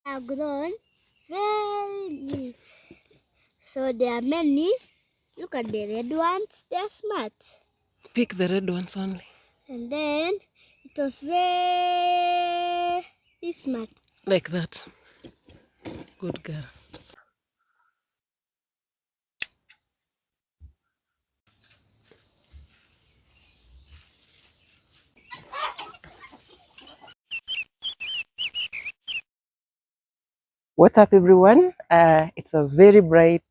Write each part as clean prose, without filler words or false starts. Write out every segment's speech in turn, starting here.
Have grown very big. So there are many. Look at the red ones, they're smart. Pick the red ones only. And then it was very smart. Like that. Good girl. What's up, everyone? It's a very bright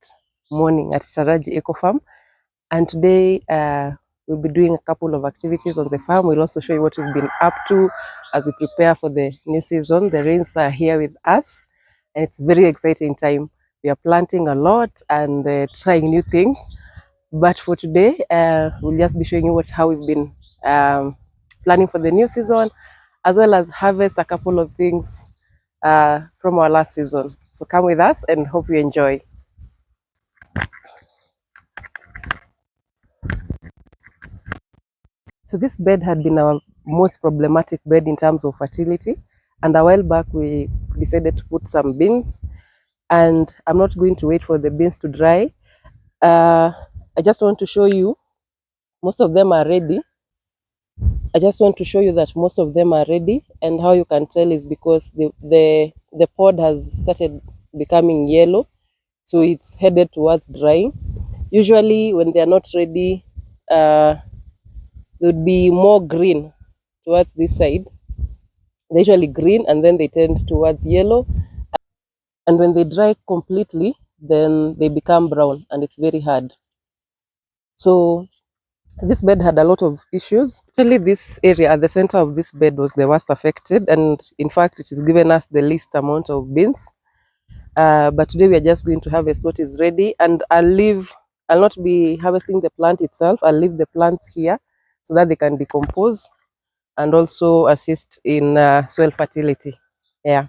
morning at Taraji Eco Farm, and today we'll be doing a couple of activities on the farm. We'll also show you what we've been up to as we prepare for the new season. The rains are here with us, and it's a very exciting time. We are planting a lot and trying new things. But for today, we'll just be showing you how we've been planning for the new season, as well as harvest a couple of things from our last season. So come with us and hope you enjoy. So this bed had been our most problematic bed in terms of fertility. And a while back, we decided to put some beans. And I'm not going to wait for the beans to dry. I just want to show you, most of them are ready. I just want to show you that most of them are ready, and how you can tell is because the pod has started becoming yellow, so it's headed towards drying. Usually when they are not ready, they would be more green towards this side. They're usually green and then they tend towards yellow, and when they dry completely, then they become brown and it's very hard. So this bed had a lot of issues. Actually, this area at the center of this bed was the worst affected, and in fact, it has given us the least amount of beans. But today we are just going to harvest what is ready, and I'll not be harvesting the plant itself. I'll leave the plants here so that they can decompose and also assist in soil fertility. Yeah.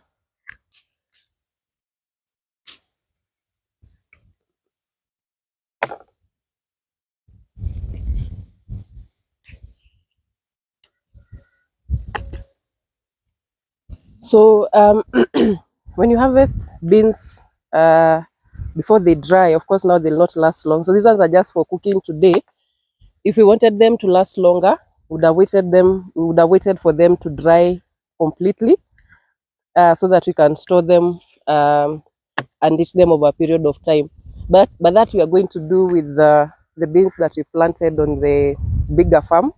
So when you harvest beans before they dry, of course now they'll not last long. So these ones are just for cooking today. If we wanted them to last longer, we would have waited for them to dry completely, so that we can store them and eat them over a period of time. But that we are going to do with the beans that we planted on the bigger farm,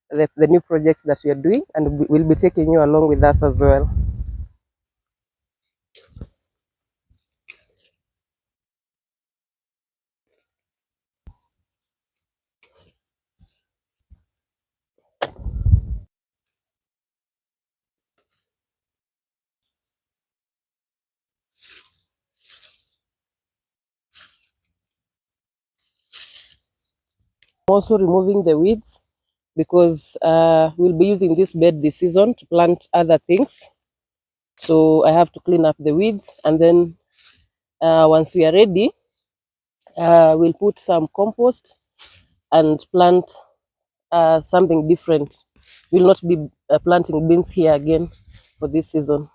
the new project that we are doing, and we'll be taking you along with us as well. Also removing the weeds, because we'll be using this bed this season to plant other things. So I have to clean up the weeds, and then once we are ready, we'll put some compost and plant something different. We'll not be planting beans here again for this season.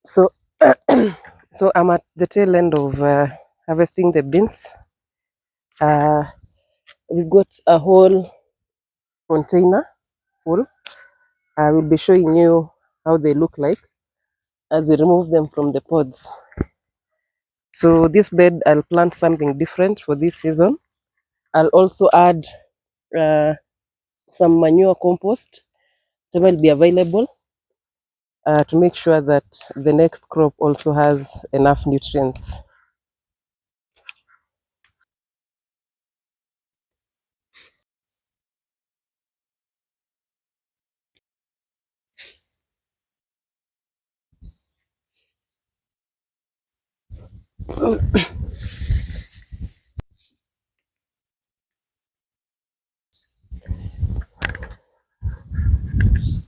So, so I'm at the tail end of harvesting the beans. We've got a whole container full. I will be showing you how they look like as we remove them from the pods. So this bed, I'll plant something different for this season. I'll also add some manure compost that will be available. to make sure that the next crop also has enough nutrients.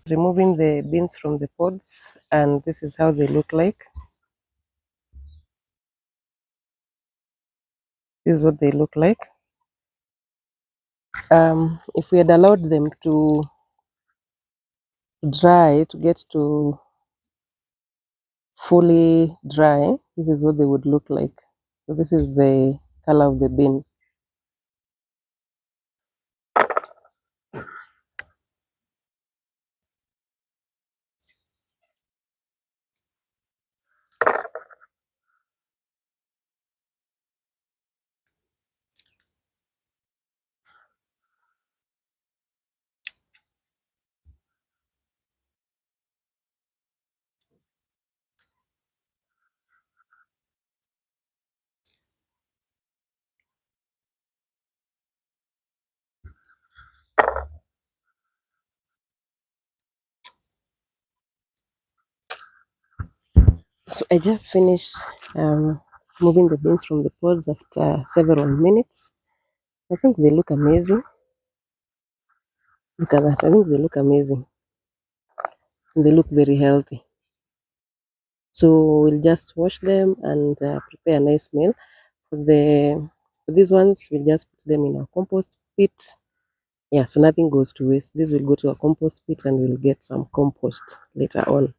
Removing the beans from the pods, and this is how they look like. This is what they look like. If we had allowed them to dry, to get to fully dry, this is what they would look like. So this is the color of the bean. So I just finished moving the beans from the pods after several minutes. I think they look amazing. Look at that. I think they look amazing. And they look very healthy. So we'll just wash them and prepare a nice meal. For these ones, we'll just put them in our compost pit. Yeah, so nothing goes to waste. This will go to a compost pit and we'll get some compost later on.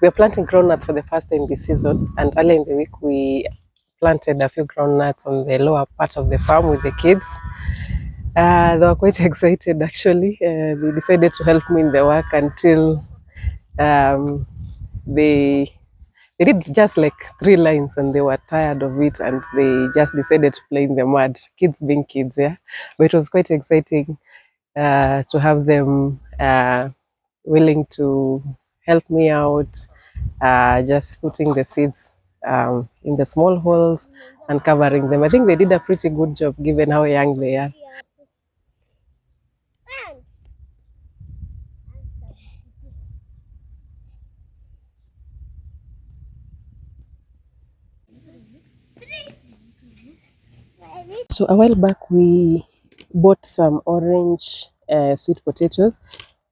We're planting groundnuts for the first time this season, and earlier in the week we planted a few groundnuts on the lower part of the farm with the kids. They were quite excited actually. They decided to help me in the work until um, they they did just like 3 lines and they were tired of it and they just decided to play in the mud. Kids being kids, yeah. But it was quite exciting to have them willing to help me out, just putting the seeds in the small holes and covering them. I think they did a pretty good job given how young they are. So a while back we bought some orange sweet potatoes,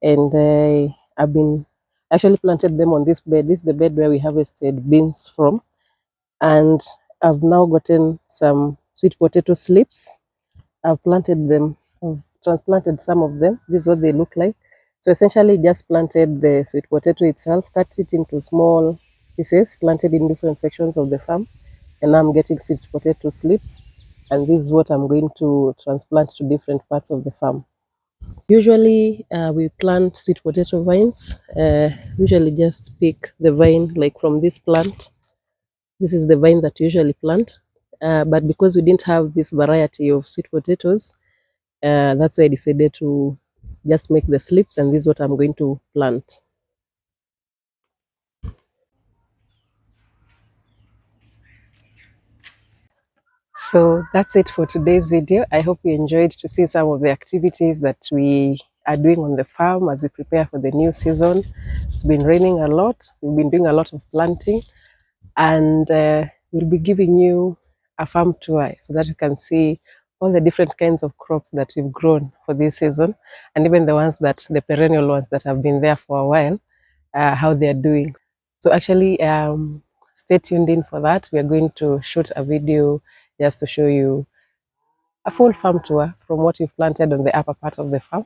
and I've been actually planted them on this bed. This is the bed where we harvested beans from, and I've now gotten some sweet potato slips. I've planted them. I've transplanted some of them. This is what they look like. So essentially, just planted the sweet potato itself, cut it into small pieces, planted in different sections of the farm, and now I'm getting sweet potato slips. And this is what I'm going to transplant to different parts of the farm. Usually we plant sweet potato vines. Usually just pick the vine like from this plant. This is the vine that we usually plant. But because we didn't have this variety of sweet potatoes, that's why I decided to just make the slips, and this is what I'm going to plant. So that's it for today's video. I hope you enjoyed to see some of the activities that we are doing on the farm as we prepare for the new season. It's been raining a lot. We've been doing a lot of planting, and we'll be giving you a farm tour so that you can see all the different kinds of crops that we've grown for this season, and even the perennial ones that have been there for a while, how they're doing. So actually, stay tuned in for that. We are going to shoot a video just to show you a full farm tour from what we've planted on the upper part of the farm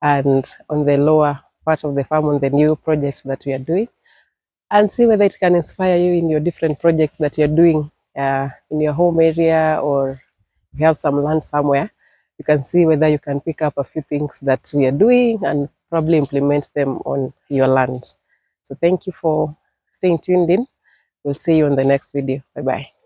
and on the lower part of the farm on the new projects that we are doing, and see whether it can inspire you in your different projects that you're doing in your home area, or if you have some land somewhere, you can see whether you can pick up a few things that we are doing and probably implement them on your land. So thank you for staying tuned in. We'll see you on the next video. Bye bye.